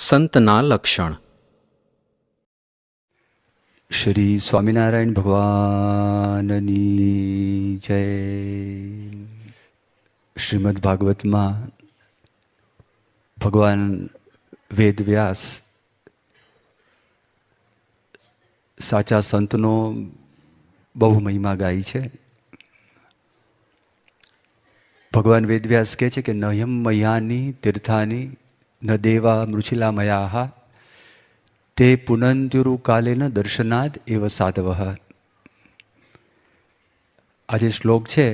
સંતના લક્ષણ. શ્રી સ્વામિનારાયણ ભગવાનની જય. શ્રીમદ્ ભાગવતમાં ભગવાન વેદવ્યાસ સાચા સંતનો બહુ મહિમા ગાય છે. ભગવાન વેદવ્યાસ કહે છે કે નયમ મયાની તીર્થાની ન દેવા મૃછિલા મયા તે પુનંત્યુરુ કાલેન દર્શનાદ એવ સાધવ. આ જે શ્લોક છે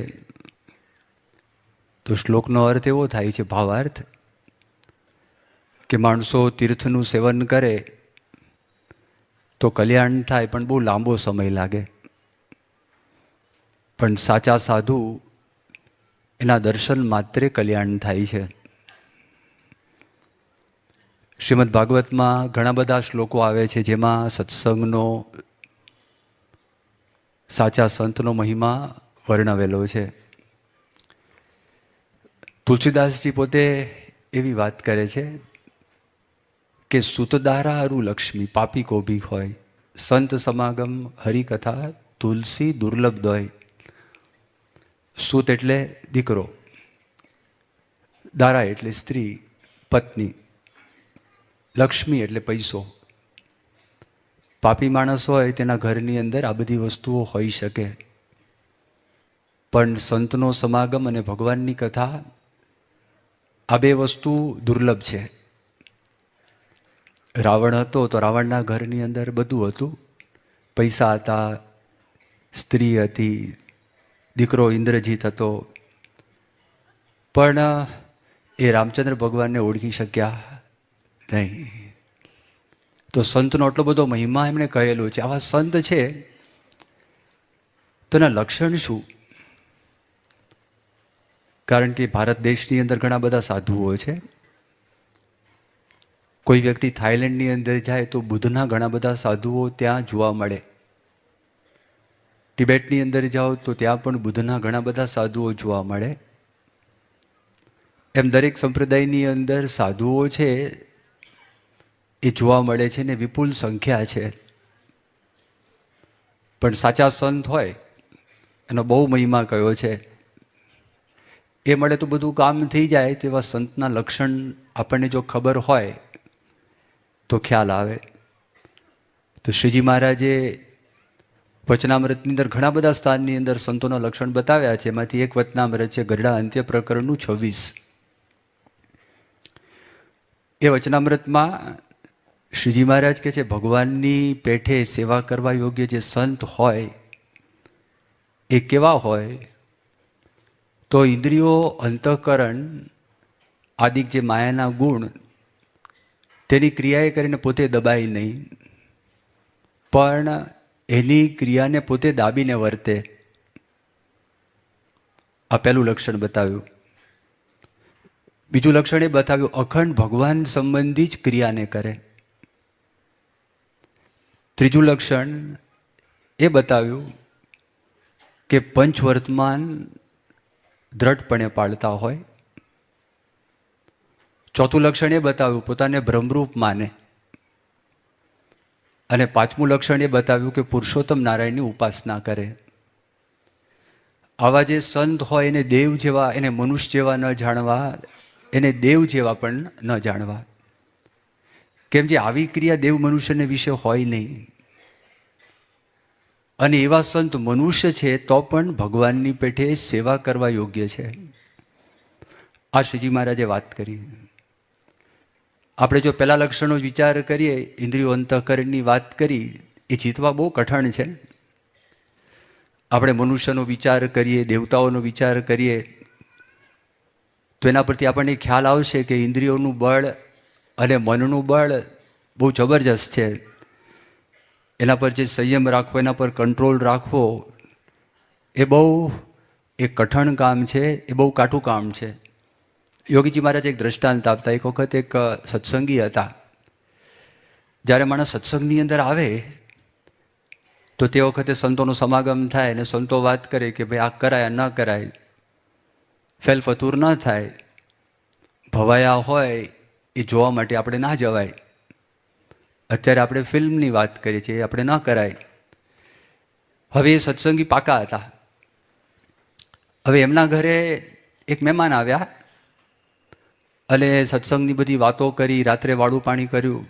તો શ્લોકનો અર્થ એવો થાય છે, ભાવાર્થ, કે માણસો તીર્થનું સેવન કરે તો કલ્યાણ થાય, પણ બહુ લાંબો સમય લાગે. પણ સાચા સાધુ એના દર્શન માત્રે કલ્યાણ થાય છે. શ્રીમદ્ ભાગવતમાં ઘણા બધા શ્લોકો આવે છે જેમાં સત્સંગનો, સાચા સંતનો મહિમા વર્ણવેલો છે. તુલસીદાસજી પોતે એવી વાત કરે છે કે સુતદારા અરુ લક્ષ્મી પાપી કોભી હોય, સંત સમાગમ હરિકથા તુલસી દુર્લભ દોય. સુત એટલે દીકરો, દારા એટલે સ્ત્રી, પત્ની, લક્ષ્મી એટલે પૈસો. પાપી માણસ હોય તેના ઘરની અંદર આ બધી વસ્તુઓ હોઈ શકે, પણ સંતનો સમાગમ અને ભગવાનની કથા, આ બે વસ્તુ દુર્લભ છે. રાવણ હતો તો રાવણના ઘરની અંદર બધું હતું, પૈસા હતા, સ્ત્રી હતી, દીકરો ઇન્દ્રજીત હતો, પણ એ રામચંદ્ર ભગવાનને ઓળખી શક્યા નહીં. તો સંતનો આટલો બધો મહિમા એમણે કહેલો છે. આવા સંત છે તો એના લક્ષણ શું? કારણ કે ભારત દેશની અંદર ઘણા બધા સાધુઓ છે. કોઈ વ્યક્તિ થાઈલેન્ડની અંદર જાય તો બુદ્ધના ઘણા બધા સાધુઓ ત્યાં જોવા મળે. તિબેટની અંદર જાઓ તો ત્યાં પણ બુદ્ધના ઘણા બધા સાધુઓ જોવા મળે. એમ દરેક સંપ્રદાયની અંદર સાધુઓ છે એ જોવા મળે છે ને વિપુલ સંખ્યા છે. પણ સાચા સંત હોય એનો બહુ મહિમા કયો છે. એ મળે તો બધું કામ થઈ જાય. તેવા સંતના લક્ષણ આપણને જો ખબર હોય તો ખ્યાલ આવે. તો શ્રીજી મહારાજે વચનામૃતની અંદર ઘણા બધા સ્થાનની અંદર સંતોના લક્ષણ બતાવ્યા છે. એમાંથી એક વચનામૃત છે ગરડા અંત્ય પ્રકરણનું 26. એ વચનામૃતમાં શ્રીજી મહારાજ કહે છે ભગવાનની પેઠે સેવા કરવા યોગ્ય જે સંત હોય એ કેવા હોય? તો ઇન્દ્રિયો, અંતઃકરણ આદિક જે માયાના ગુણ, તેની ક્રિયાએ કરીને પોતે દબાય નહીં, પણ એની ક્રિયાને પોતે દાબીને વર્તે. આ પહેલું લક્ષણ બતાવ્યું. બીજું લક્ષણ એ બતાવ્યું અખંડ ભગવાન સંબંધી જ ક્રિયાને કરે. ત્રીજું લક્ષણ એ બતાવ્યું કે પંચવર્તમાન દ્રઢપણે પાળતા હોય. ચોથું લક્ષણ એ બતાવ્યું પોતાને બ્રહ્મરૂપ માને. અને પાંચમું લક્ષણ એ બતાવ્યું કે પુરુષોત્તમ નારાયણની ઉપાસના કરે. આવા જે સંત હોય એને દેવ જેવા, એને મનુષ્ય જેવા ન જાણવા, એને દેવ જેવા પણ ન જાણવા. કેમ જે આવી ક્રિયા દેવ મનુષ્યને વિશે હોય નહીં. અને એવા સંત મનુષ્ય છે તો પણ ભગવાનની પેઠે સેવા કરવા યોગ્ય છે. આ શ્રીજી મહારાજે વાત કરી. આપણે જો પહેલા લક્ષણનો વિચાર કરીએ, ઇન્દ્રિયો અંતઃકરણની વાત કરી, એ જીતવા બહુ કઠણ છે. આપણે મનુષ્યનો વિચાર કરીએ, દેવતાઓનો વિચાર કરીએ તો એના પરથી આપણને ખ્યાલ આવશે કે ઇન્દ્રિયોનું બળ અને મનનું બળ બહુ જબરજસ્ત છે. એના પર જે સંયમ રાખવો, એના પર કંટ્રોલ રાખવો, એ બહુ એક કઠણ કામ છે, એ બહુ કાઠું કામ છે. યોગીજી મહારાજ એક દ્રષ્ટાંત આપતા. એક વખત એક સત્સંગી હતા. જ્યારે માણસ સત્સંગની અંદર આવે તો તે વખતે સંતોનો સમાગમ થાય અને સંતો વાત કરે કે ભાઈ આ કરાય ન કરાય, ફેલ ફતૂર ન થાય, ભવાયા હોય એ જોવા માટે આપણે ના જવાય. અત્યારે આપણે ફિલ્મની વાત કરીએ છીએ, આપણે ન કરાય. હવે એ સત્સંગી પાકા હતા. હવે એમના ઘરે એક મહેમાન આવ્યા અને સત્સંગની બધી વાતો કરી, રાત્રે વાળું પાણી કર્યું.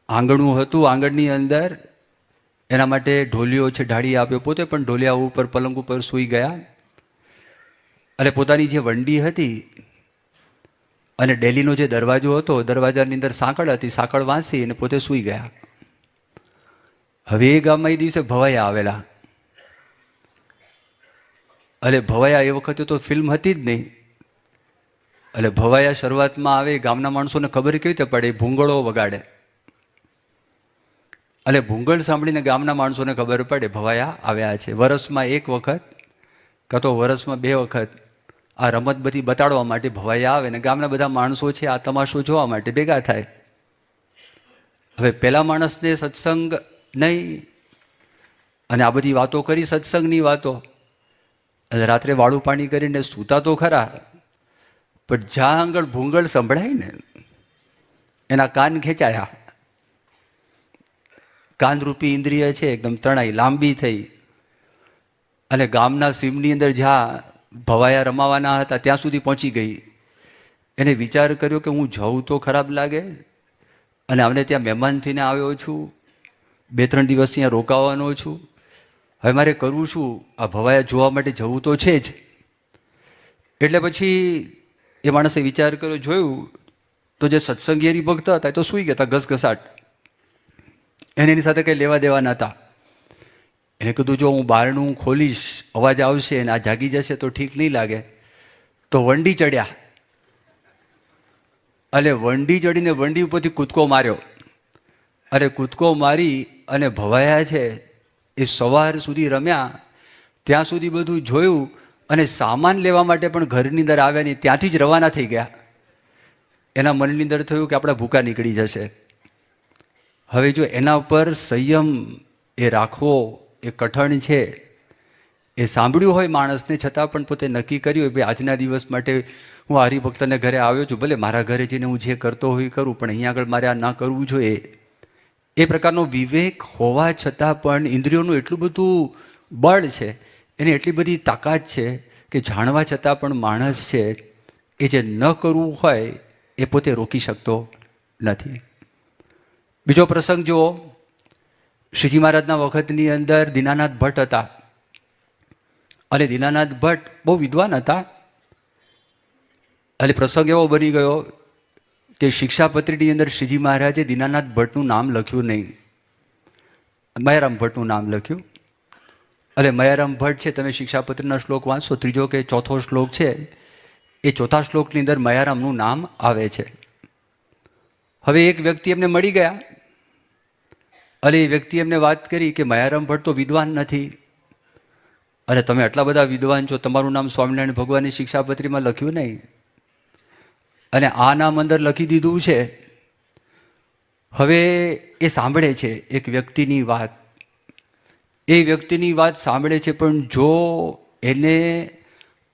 આંગણું હતું, આંગણની અંદર એના માટે ઢોલિયો છે ઢાળી આપ્યો, પોતે પણ ઢોલિયા ઉપર પલંગ ઉપર સૂઈ ગયા અને પોતાની જે વંડી હતી અને ડેલીનો જે દરવાજો હતો, દરવાજાની અંદર સાંકળ હતી, સાંકળ વાંસી અને પોતે સૂઈ ગયા. હવે એ ગામમાં એ દિવસે ભવાયા આવેલા. એટલે ભવાયા એ વખતે તો ફિલ્મ હતી જ નહીં. એટલે ભવાયા શરૂઆતમાં આવે, ગામના માણસોને ખબર કેવી રીતે પડે? ભૂંગળો વગાડે. એટલે ભૂંગળ સાંભળીને ગામના માણસોને ખબર પડે ભવાયા આવ્યા છે. વરસમાં એક વખત કાં તો વરસમાં 2 વખત આ રમત બધી બતાડવા માટે ભવાયા આવે ને ગામના બધા માણસો છે આ તમાશો જોવા માટે ભેગા થાય. હવે પેલા માણસને સત્સંગ નહીં અને આ બધી વાતો કરી, સત્સંગની વાતો. એટલે રાત્રે વાળું પાણી કરીને સૂતા તો ખરા, પણ જ્યાં આગળ ભૂંગળ સંભળાય ને એના કાન ખેંચાયા. કાનરૂપી ઇન્દ્રિય છે એકદમ તણાઈ, લાંબી થઈ અને ગામના સીમની અંદર જ્યાં ભવાયા રમાવાના હતા ત્યાં સુધી પહોંચી ગઈ. એને વિચાર કર્યો કે હું જઉં તો ખરાબ લાગે અને અમને ત્યાં મહેમાન થઈને આવ્યો છું, 2-3 દિવસ અહીંયા રોકાવાનો છું. હવે મારે કરવું શું? આ ભવાયા જોવા માટે જવું તો છે જ. એટલે પછી એ માણસે વિચાર કર્યો, જોયું તો જે સત્સંગી હરિભક્ત હતા એ તો સૂઈ ગયા હતા ઘસઘસાટ. એને એની સાથે કંઈ લેવા દેવા નહોતા. એને કીધું જો હું બારણું ખોલીશ, અવાજ આવશે અને આ જાગી જશે તો ઠીક નહીં લાગે. તો વંડી ચડ્યા. અને વંડી ચડીને વંડી ઉપરથી કૂદકો માર્યો. અરે કૂદકો મારી અને ભવાયા છે એ સવાર સુધી રમ્યા, ત્યાં સુધી બધું જોયું અને સામાન લેવા માટે પણ ઘરની અંદર આવ્યા નહીં, ત્યાંથી જ રવાના થઈ ગયા. એના મનની અંદર થયું કે આપણા ભૂકા નીકળી જશે. હવે જો એના પર સંયમ એ રાખવો એ કઠણ છે. એ સાંભળ્યું હોય માણસને, છતાં પણ પોતે નક્કી કર્યું હોય ભાઈ આજના દિવસ માટે હું હરિભક્તને ઘરે આવ્યો છું, ભલે મારા ઘરે જઈને હું જે કરતો હોય કરું, પણ અહીંયા આગળ મારે આ ના કરવું જોઈએ. એ પ્રકારનો વિવેક હોવા છતાં પણ ઇન્દ્રિયોનું એટલું બધું બળ છે, એની એટલી બધી તાકાત છે કે જાણવા છતાં પણ માણસ છે એ જે ન કરવું હોય એ પોતે રોકી શકતો નથી. બીજો પ્રસંગ જુઓ, શ્રીજી મહારાજના વખતની અંદર દીનાનાથ ભટ્ટ હતા અને દીનાનાથ ભટ્ટ બહુ વિદ્વાન હતા. એટલે પ્રસંગ એવો બની ગયો કે શિક્ષાપત્રીની અંદર શ્રીજી મહારાજે દીનાનાથ ભટ્ટનું નામ લખ્યું નહીં, મયારામ ભટ્ટનું નામ લખ્યું. એટલે મયારામ ભટ્ટ છે, તમે શિક્ષાપત્રીના શ્લોક વાંચશો, 3જો કે 4થો શ્લોક છે, એ 4થા શ્લોકની અંદર મયારામનું નામ આવે છે. હવે એક વ્યક્તિ એમને મળી ગયા અને એ વ્યક્તિ એમને વાત કરી કે મયારામ ભટ્ટ તો વિદ્વાન નથી અને તમે આટલા બધા વિદ્વાન છો, તમારું નામ સ્વામિનારાયણ ભગવાનની શિક્ષાપત્રીમાં લખ્યું નહીં અને આ નામ અંદર લખી દીધું છે. હવે એ સાંભળે છે એક વ્યક્તિની વાત, એ વ્યક્તિની વાત સાંભળે છે, પણ જો એને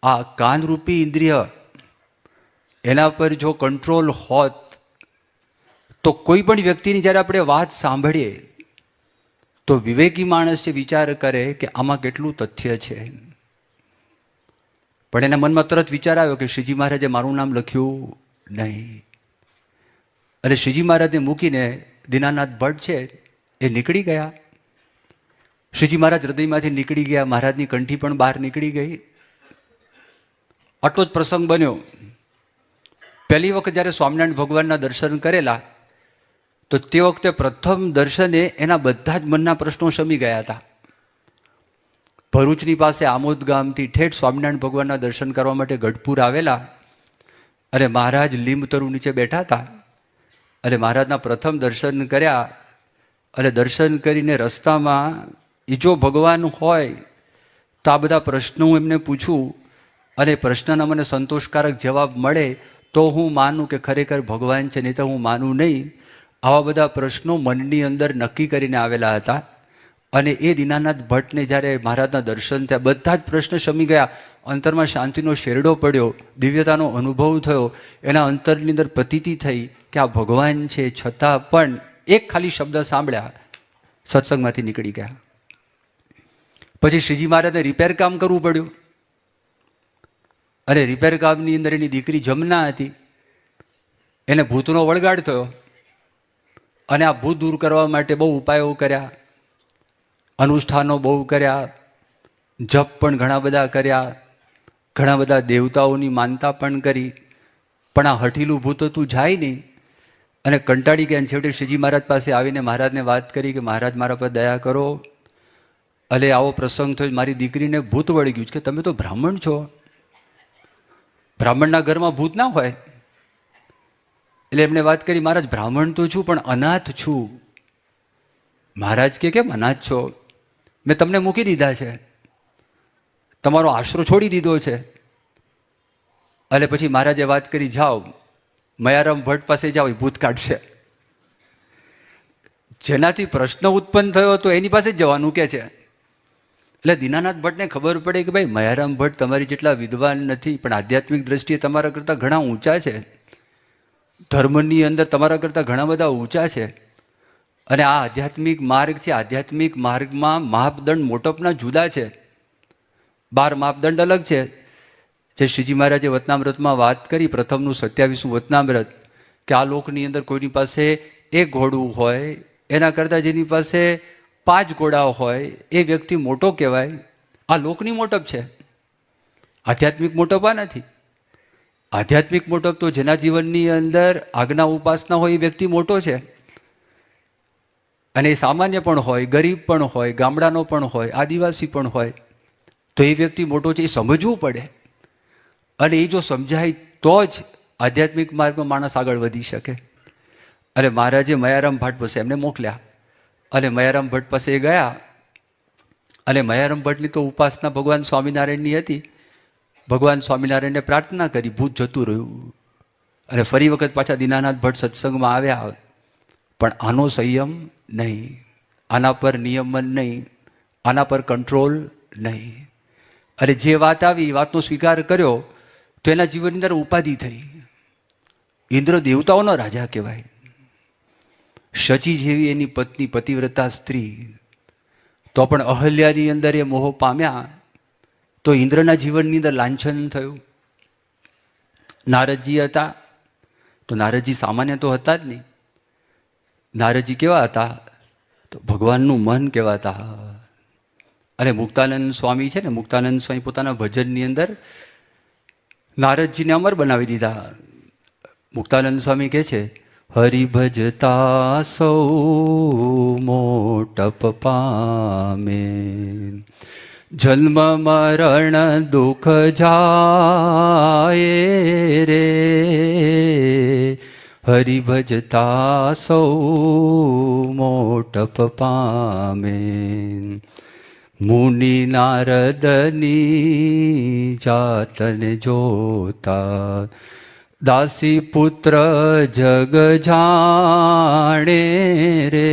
આ કાનરૂપી ઇન્દ્રિય એના પર જો કંટ્રોલ હોત તો કોઈ પણ વ્યક્તિની જ્યારે આપણે વાત સાંભળીએ તો વિવેકી માણસ વિચાર કરે કે આમાં કેટલું તથ્ય છે. પણ એના મનમાં તરત વિચાર આવ્યો કે શ્રીજી મહારાજે મારું નામ લખ્યું નહીં. અને શ્રીજી મહારાજને મૂકીને દીનાનાથ ભટ્ટ છે એ નીકળી ગયા. શ્રીજી મહારાજ હૃદયમાંથી નીકળી ગયા, મહારાજની કંઠી પણ બહાર નીકળી ગઈ. આટલો જ પ્રસંગ બન્યો. પહેલી વખત જ્યારે સ્વામિનારાયણ ભગવાનના દર્શન કરેલા તો તે વખતે પ્રથમ દર્શને એના બધા જ મનના પ્રશ્નો શમી ગયા હતા. ભરૂચની પાસે આમોદ ગામથી ઠેઠ સ્વામિનારાયણ ભગવાનના દર્શન કરવા માટે ગઢપુર આવેલા અને મહારાજ લીંબ તરુ નીચે બેઠા હતા અને મહારાજના પ્રથમ દર્શન કર્યા. અને દર્શન કરીને રસ્તામાં એ જો ભગવાન હોય તો આ બધા પ્રશ્નો હું એમને પૂછું અને પ્રશ્નના મને સંતોષકારક જવાબ મળે તો હું માનું કે ખરેખર ભગવાન છે, નહીં તો હું માનું નહીં. આવા બધા પ્રશ્નો મનની અંદર નક્કી કરીને આવેલા હતા અને એ દીનાનાથ ભટ્ટને જ્યારે મહારાજના દર્શન થયા, બધા જ પ્રશ્ન શમી ગયા, અંતરમાં શાંતિનો શેરડો પડ્યો, દિવ્યતાનો અનુભવ થયો, એના અંતરની અંદર પ્રતીતિ થઈ કે આ ભગવાન છે, છતાં પણ એક ખાલી શબ્દ સાંભળ્યા, સત્સંગમાંથી નીકળી ગયા. પછી શ્રીજી મહારાજને રિપેર કામ કરવું પડ્યું, અને રિપેર કામની અંદર એની દીકરી જમના હતી, એને ભૂતનો વળગાડ થયો, અને આ ભૂત દૂર કરવા માટે બહુ ઉપાયો કર્યા, અનુષ્ઠાનો બહુ કર્યા, જપ પણ ઘણા બધા કર્યા, ઘણા બધા દેવતાઓની માનતા પણ કરી, પણ આ હઠીલું ભૂત હતું જાય નહીં, અને કંટાળી ગયા. છેવટે શ્રીજી મહારાજ પાસે આવીને મહારાજને વાત કરી કે મહારાજ મારા પર દયા કરો, અલે આવો પ્રસંગ થયો, મારી દીકરીને ભૂત વળી ગયું છે, કે તમે તો બ્રાહ્મણ છો, બ્રાહ્મણના ઘરમાં ભૂત ના હોય. એટલે એમને વાત કરી, મહારાજ બ્રાહ્મણ તો છું પણ અનાથ છું. મહારાજ કે કેમ અનાથ છો? મેં તમને મૂકી દીધા છે, તમારો આશરો છોડી દીધો છે. અને પછી મહારાજે વાત કરી, જાઓ મયારામ ભટ્ટ પાસે જાઓ, એ ભૂત કાઢશે. જેનાથી પ્રશ્ન ઉત્પન્ન થયો હતો એની પાસે જ જવાનું કે છે. એટલે દીનાનાથ ભટ્ટને ખબર પડે કે ભાઈ મયારામ ભટ્ટ તમારી જેટલા વિદ્વાન નથી, પણ આધ્યાત્મિક દ્રષ્ટિએ તમારા કરતાં ઘણા ઊંચા છે, ધર્મની અંદર તમારા કરતાં ઘણા બધા ઊંચા છે. અને આ આધ્યાત્મિક માર્ગ છે, આધ્યાત્મિક માર્ગમાં માપદંડ મોટપના જુદા છે, 12 માપદંડ અલગ છે. જે શ્રીજી મહારાજે વતનામૃતમાં વાત કરી, પ્રથમનું 27મું વતનામૃત, કે આ લોકની અંદર કોઈની પાસે 1 ઘોડું હોય એના કરતાં જેની પાસે 5 ઘોડા હોય એ વ્યક્તિ મોટો કહેવાય. આ લોકની મોટપ છે, આધ્યાત્મિક મોટપ આ નથી. આધ્યાત્મિક મોટપ તો જેના જીવનની અંદર આજ્ઞા ઉપાસના હોય એ વ્યક્તિ મોટો છે. અને એ સામાન્ય પણ હોય, ગરીબ પણ હોય, ગામડાનો પણ હોય, આદિવાસી પણ હોય, તો એ વ્યક્તિ મોટો છે. એ સમજવું પડે, અને એ જો સમજાય તો જ આધ્યાત્મિક માર્ગમાં માણસ આગળ વધી શકે. અને મહારાજે મયારામ ભટ્ટ પાસે એમને મોકલ્યા, અને મયારામ ભટ્ટ પાસે એ ગયા. અને મયારામ ભટ્ટની તો ઉપાસના ભગવાન સ્વામિનારાયણની હતી. ભગવાન સ્વામિનારાયણને પ્રાર્થના કરી, ભૂત જતું રહ્યું. અને ફરી વખત પાછા દીનાનાથ ભટ્ટ સત્સંગમાં આવ્યા, પણ આનો સંયમ નહીં, આના પર નિયમન નહીં, આના પર કંટ્રોલ નહીં. અને જે વાત આવી એ વાતનો સ્વીકાર કર્યો તો એના જીવનની અંદર ઉપાધિ થઈ. ઇન્દ્ર દેવતાઓનો રાજા કહેવાય. શચી જેવી એની પત્ની, પતિવ્રતા સ્ત્રી, તો પણ અહલ્યાની અંદર એ મોહ પામ્યા તો ઇન્દ્રના જીવનની અંદર લાંછન થયું. નારદજી હતા, તો નારદજી સામાન્ય તો હતા જ નહીં. નારદજી કેવા હતા? તો ભગવાનનું મન કહેવાતા. અને મુક્તાનંદ સ્વામી છે ને, મુક્તાનંદ સ્વામી પોતાના ભજનની અંદર નારદજીને અમર બનાવી દીધા. મુક્તાનંદ સ્વામી કહે છે, હરિભજતા સૌ મોટપ પામે, જન્મ મરણ દુઃખ જાય રે, હરિભજતા સૌ મોટપ પામે, મુનિ નારદની જાતને જોતા, દાસી પુત્ર જગ જાણે રે,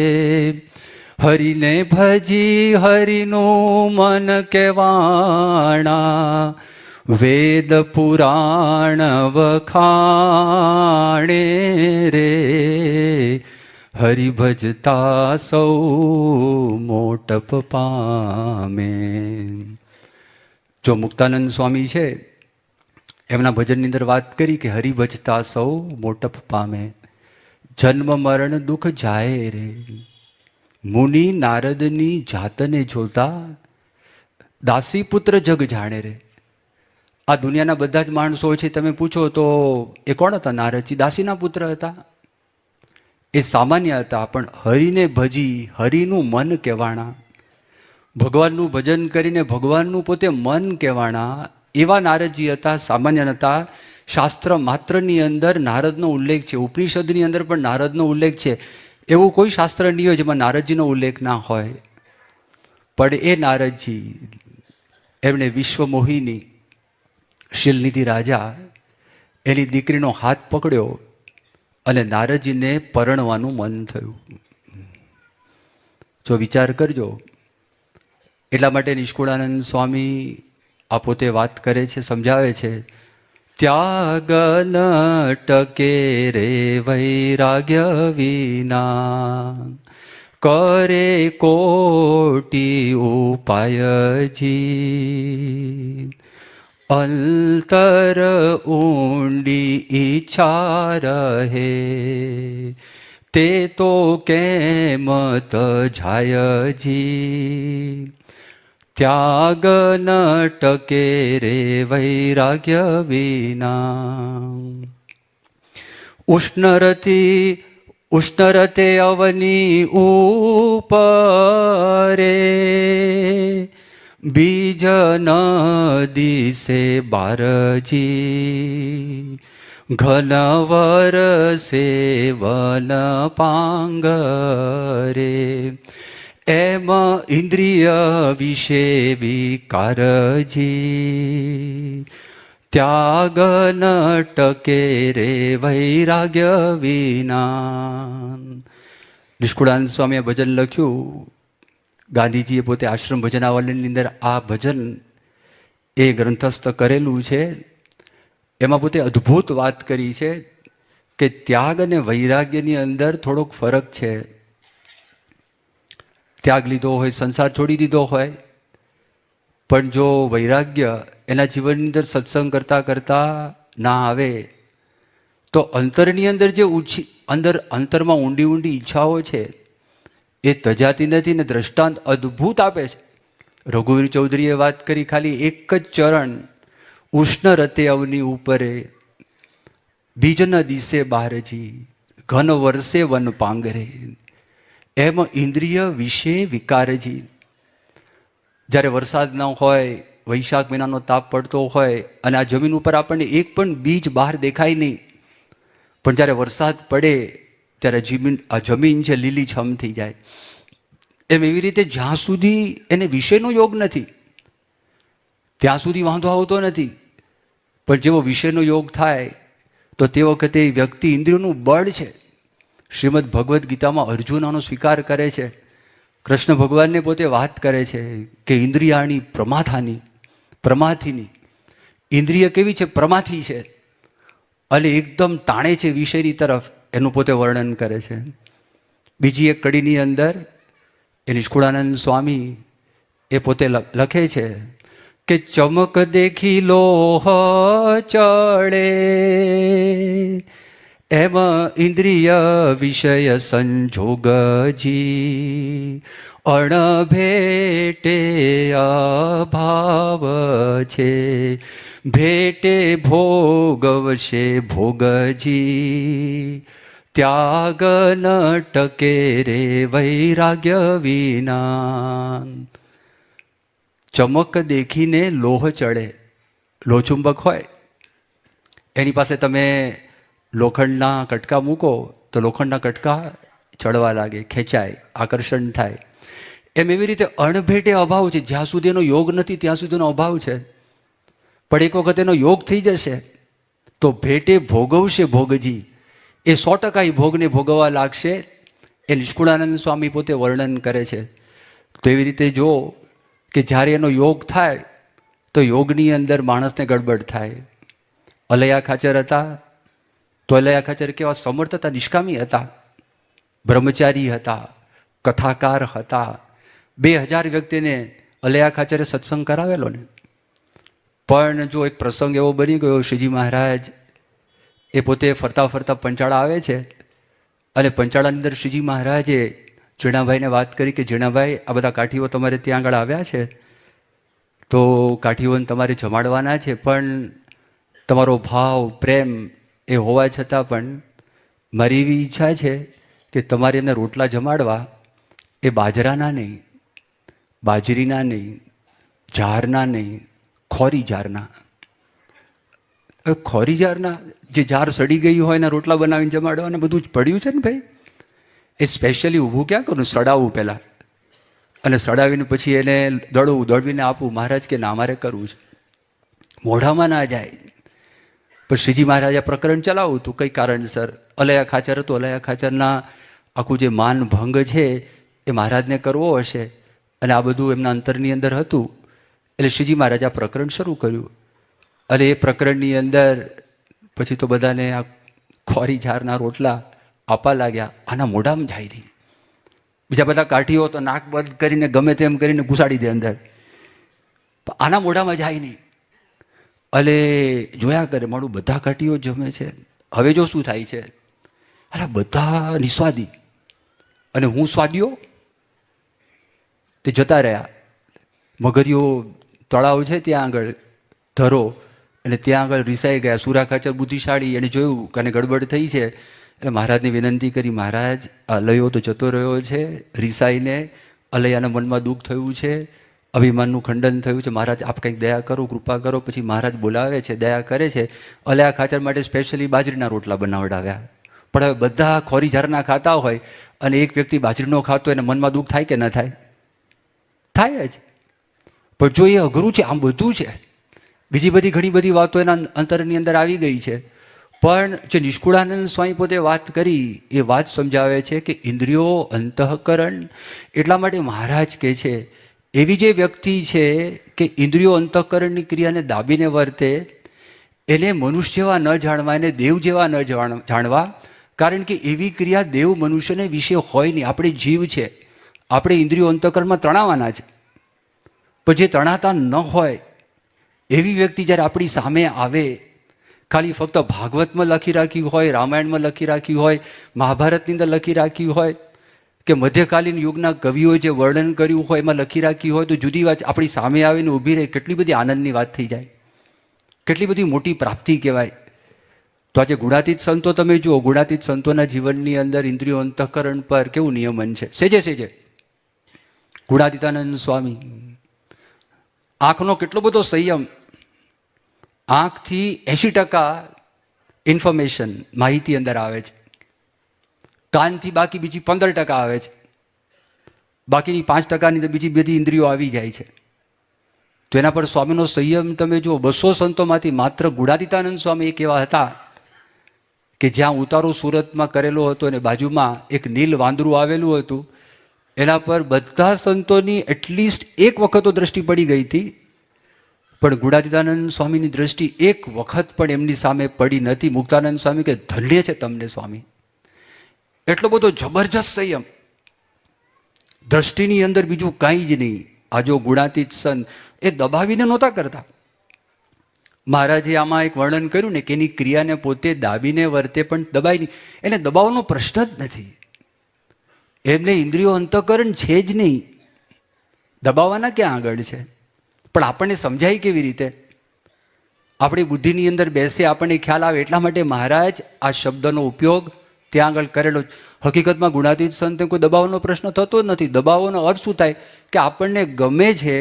હરિને ભજી હરિનું મન કેવાણા, વેદ પુરાણ વખાણે રે, હરિભજતા સૌ મોટપ પામે. જો મુક્તાનંદ સ્વામી છે, એમના ભજનની અંદર વાત કરી કે હરિભજતા સૌ મોટપ પામે, જન્મ મરણ દુઃખ જાય રે, મુનિ નારદની જાતને જોતા, દાસી પુત્ર જગ જાણે રે. આ દુનિયાના બધા જ માણસો છે, તમે પૂછો તો એ કોણ હતા? નારદજી દાસીના પુત્ર હતા. એ સામાન્ય હતા, પણ હરિને ભજી હરિનું મન કહેવાણા, ભગવાનનું ભજન કરીને ભગવાનનું પોતે મન કહેવાણા, એવા નારદજી હતા. સામાન્ય હતા. શાસ્ત્ર માત્રની અંદર નારદનો ઉલ્લેખ છે, ઉપનિષદની અંદર પણ નારદનો ઉલ્લેખ છે. એવું કોઈ શાસ્ત્ર નહીં હોય જેમાં નારદજીનો ઉલ્લેખ ના હોય. પણ એ નારદજી, એમણે વિશ્વમોહિની શીલનિધિ રાજા એની દીકરીનો હાથ પકડ્યો અને નારદજીને પરણવાનું મન થયું. જો વિચાર કરજો, એટલા માટે નિષ્કુળાનંદ સ્વામી આ પોતે વાત કરે છે, સમજાવે છે. ત્યાગ ન ટકે રે વૈરાગ્ય વિના, કરે કોટી ઉપાયજી, અંતર ઊંડી ઈચ્છા રહે, તે તો કેમ તજાયજી. ત્યાગ ન ટકે રે વૈરાગ્ય વિના. ઉષ્ણરતે અવની ઉપરે, બીજ ન દિશે બારજી, ઘન વરસે વન પાંગરે, એમ ઇન્દ્રિય વિશે વિકારજી. ત્યાગ ન ટકે રે વૈરાગ્ય વિના. નિષ્કુળાનંદ સ્વામીએ ભજન લખ્યું. ગાંધીજીએ પોતે આશ્રમ ભજનાવલીની અંદર આ ભજન એ ગ્રંથસ્થ કરેલું છે. એમાં પોતે અદ્ભુત વાત કરી છે કે ત્યાગ અને વૈરાગ્યની અંદર થોડોક ફરક છે. ત્યાગ લીધો હોય, સંસાર છોડી દીધો હોય, પણ જો વૈરાગ્ય એના જીવનની અંદર સત્સંગ કરતાં કરતાં ના આવે તો અંતરની અંદર જે અંતરમાં ઊંડી ઊંડી ઈચ્છાઓ છે એ તજાતી નથી ને. દ્રષ્ટાંત અદ્ભુત આપે છે. રઘુવીર ચૌધરીએ વાત કરી, ખાલી એક જ ચરણ, ઉષ્ણ રતે અવની ઉપરે, બીજ ન દિશે બહારજી, ઘન વર્ષે વન પાંગરે, એમ ઇન્દ્રિય વિશે વિકારજી. જ્યારે વરસાદ ન હોય, વૈશાખ મહિનાનો તાપ પડતો હોય અને આ જમીન ઉપર આપણને એક પણ બીજ બહાર દેખાય નહીં, પણ જ્યારે વરસાદ પડે ત્યારે આ જમીન છે લીલીછમ થઈ જાય. એમ એવી રીતે જ્યાં સુધી એને વિષયનો યોગ નથી ત્યાં સુધી વાંધો આવતો નથી, પણ જેવો વિષયનો યોગ થાય તો તે વખતે વ્યક્તિ ઇન્દ્રિયોનું બળ છે. શ્રીમદ ભગવદ્ ગીતામાં અર્જુન આનો સ્વીકાર કરે છે. કૃષ્ણ ભગવાનને પોતે વાત કરે છે કે ઇન્દ્રિયાણી પ્રમાથીની. ઇન્દ્રિય કેવી છે? પ્રમાથી છે અને એકદમ તાણે છે વિષયની તરફ, એનું પોતે વર્ણન કરે છે. બીજી એક કડીની અંદર એ નિષ્કુળાનંદ સ્વામી એ પોતે લખે છે કે ચમક દેખી લોહ ચડે, એમ ઇન્દ્રિય વિષય સંજોગજી, અણભેટે અભાવ છે, ભેટે ભોગવશે ભોગજી. ત્યાગ ન ટકે રે વૈરાગ્ય વિના. ચમક દેખીને લોહ ચડે. લોહચુંબક હોય એની પાસે તમે લોખંડના કટકા મૂકો તો લોખંડના કટકા ચડવા લાગે, ખેંચાય, આકર્ષણ થાય. એમ એવી રીતે અણભેટે અભાવ છે. જ્યાં સુધી એનો યોગ નથી ત્યાં સુધી એનો અભાવ છે, પણ એક વખત એનો યોગ થઈ જશે તો ભેટે ભોગવશે ભોગજી, એ 100% એ ભોગને ભોગવવા લાગશે. એ નિષ્કુળાનંદ સ્વામી પોતે વર્ણન કરે છે. તો એવી રીતે જો કે જ્યારે એનો યોગ થાય તો યોગની અંદર માણસને ગડબડ થાય. અલૈયા ખાચર હતા તો અલૈયા ખાચર કેવા સમર્થ હતા, નિષ્કામી હતા, બ્રહ્મચારી હતા, કથાકાર હતા. 2000 વ્યક્તિને અલૈયા ખાચરે સત્સંગ કરાવેલો ને. પણ જો એક પ્રસંગ એવો બની ગયો, શ્રીજી મહારાજ એ પોતે ફરતા ફરતા પંચાળા આવે છે અને પંચાળાની અંદર શ્રીજી મહારાજે જીણાભાઈને વાત કરી કે જીણાભાઈ, આ બધા કાઠીઓ તમારે ત્યાં આગળ આવ્યા છે તો કાઠીઓને તમારે જમાડવાના છે, પણ તમારો ભાવ પ્રેમ એ હોવા છતાં પણ મારી એવી ઈચ્છા છે કે તમારે એમને રોટલા જમાડવા એ બાજરાના નહીં, બાજરીના નહીં, જારના નહીં, ખોરી જારના. ખોરી જારના જે જાર સડી ગઈ હોય એના રોટલા બનાવીને જમાડવાના બધું જ પડ્યું છે ને ભાઈ. એ સ્પેશિયલી ઊભું ક્યાં કરું? સડાવવું પહેલાં અને સડાવીને પછી એને દળવીને આપવું. મહારાજ કે ના, મારે કરવું છે, મોઢામાં ના જાય. પણ શ્રીજી મહારાજે પ્રકરણ ચલાવવું હતું કંઈ કારણસર. અલૈયા ખાચર હતું, અલૈયા ખાચરના આખું જે માન ભંગ છે એ મહારાજને કરવો હશે અને આ બધું એમના અંતરની અંદર હતું. એટલે શ્રીજી મહારાજ આ પ્રકરણ શરૂ કર્યું. અને એ પ્રકરણની અંદર પછી તો બધાને આ ખોરી ઝારના રોટલા આપવા લાગ્યા. આના મોઢામાં જાય નહીં. બીજા બધા કાઠીઓ તો નાક બંધ કરીને ગમે તેમ કરીને ઘુસાડી દે અંદર, આના મોઢામાં જાય નહીં. એટલે જોયા કરે મારું બધા કાઠીઓ જમે છે, હવે જો શું થાય છે. અરે બધા નિસ્વાદી અને હું સ્વાદીઓ. તે જતા રહ્યા. મગરીઓ તળાવ છે ત્યાં આગળ ધરો, અને ત્યાં આગળ રિસાઈ ગયા. સુરા ખાચર બુદ્ધિશાળી એને જોયું કે આને ગડબડ થઈ છે. એટલે મહારાજને વિનંતી કરી, મહારાજ અલયો તો જતો રહ્યો છે, રિસાઈને અલૈયાના મનમાં દુઃખ થયું છે, અભિમાનનું ખંડન થયું છે, મહારાજ આપ કંઈક દયા કરો, કૃપા કરો. પછી મહારાજ બોલાવે છે, દયા કરે છે. અલૈયા ખાચર માટે સ્પેશિયલી બાજરીના રોટલા બનાવડાવ્યા. પણ હવે બધા ખોરી ઝારના ખાતા હોય અને એક વ્યક્તિ બાજરીનો ખાતો એને મનમાં દુઃખ થાય કે ન થાય? થાય જ. પણ જો એ અઘરું છે, આમ બધું છે, બીજી બધી ઘણી બધી વાતો એના અંતરની અંદર આવી ગઈ છે. પણ જે નિષ્કુળાનંદ સ્વામી પોતે વાત કરી એ વાત સમજાવે છે કે ઇન્દ્રિયો અંતઃકરણ. એટલા માટે મહારાજ કહે છે એવી જે વ્યક્તિ છે કે ઇન્દ્રિયો અંતઃકરણની ક્રિયાને દાબીને વર્તે એને મનુષ્ય જેવા ન જાણવા, એને દેવ જેવા ન જાણવા. કારણ કે એવી ક્રિયા દેવ મનુષ્યને વિશે હોય નહીં. આપણે જીવ છે, આપણે ઇન્દ્રિયો અંતઃકરણમાં તણાવાના છે. પણ જે તણાતા ન હોય એવી વ્યક્તિ જ્યારે આપણી સામે આવે, ખાલી ફક્ત ભાગવતમાં લખી રાખ્યું હોય, રામાયણમાં લખી રાખ્યું હોય, મહાભારતની અંદર લખી રાખ્યું હોય, કે મધ્યકાલીન યુગના કવિઓએ જે વર્ણન કર્યું હોય એમાં લખી રાખ્યું હોય, તો જુદી વાત આપણી સામે આવીને ઊભી રહે, કેટલી બધી આનંદની વાત થઈ જાય, કેટલી બધી મોટી પ્રાપ્તિ કહેવાય. તો આજે ગુણાતીત સંતો તમે જુઓ, ગુણાતીત સંતોના જીવનની અંદર ઇન્દ્રિયો અંતઃકરણ પર કેવું નિયમન છે. સેજે સેજે ગુણાતીતાનંદ સ્વામી, આંખનો કેટલો બધો સંયમ. આંખથી 80% ઇન્ફોર્મેશન માહિતી અંદર આવે છે, કાનથી બાકી બીજી 15% આવે છે, બાકીની 5%ની તો બીજી બધી ઇન્દ્રિયો આવી જાય છે. તો એના પર સ્વામીનો સંયમ તમે જુઓ. 200 સંતોમાંથી માત્ર ગુણાતીતાનંદ સ્વામી એક એવા હતા કે જ્યાં ઉતારો સુરતમાં કરેલો હતો અને બાજુમાં એક નીલ વાંદરું આવેલું હતું, એના પર બધા સંતોની એટલીસ્ટ એક વખત તો દ્રષ્ટિ પડી ગઈ હતી, પણ ગુણાતીતાનંદ સ્વામીની દ્રષ્ટિ એક વખત પણ એમની સામે પડી નથી. મુક્તાનંદ સ્વામી કે ધન્ય છે તમને સ્વામી, એટલો બધો જબરજસ્ત સંયમ, દ્રષ્ટિની અંદર બીજું કાંઈ જ નહીં. આ જો ગુણાતીત સંત એ દબાવીને નહોતા કરતા. મહારાજે આમાં એક વર્ણન કર્યું ને કે એની ક્રિયાને પોતે દાબીને વર્તે પણ દબાઈ નહીં. એને દબાવવાનો પ્રશ્ન જ નથી. એમને ઇન્દ્રિયો અંતઃકરણ છે જ નહીં, દબાવવાના ક્યાં આગળ છે? પણ આપણને સમજાય કેવી રીતે? આપણી બુદ્ધિની અંદર બેસે, આપણને ખ્યાલ આવે. એટલા માટે મહારાજ આ શબ્દનો ઉપયોગ ત્યાં આગળ કરેલો. હકીકતમાં ગુણાતીત સંતે કોઈ દબાવવાનો પ્રશ્ન થતો જ નથી. દબાવવાનો અર્થ શું થાય કે આપણને ગમે છે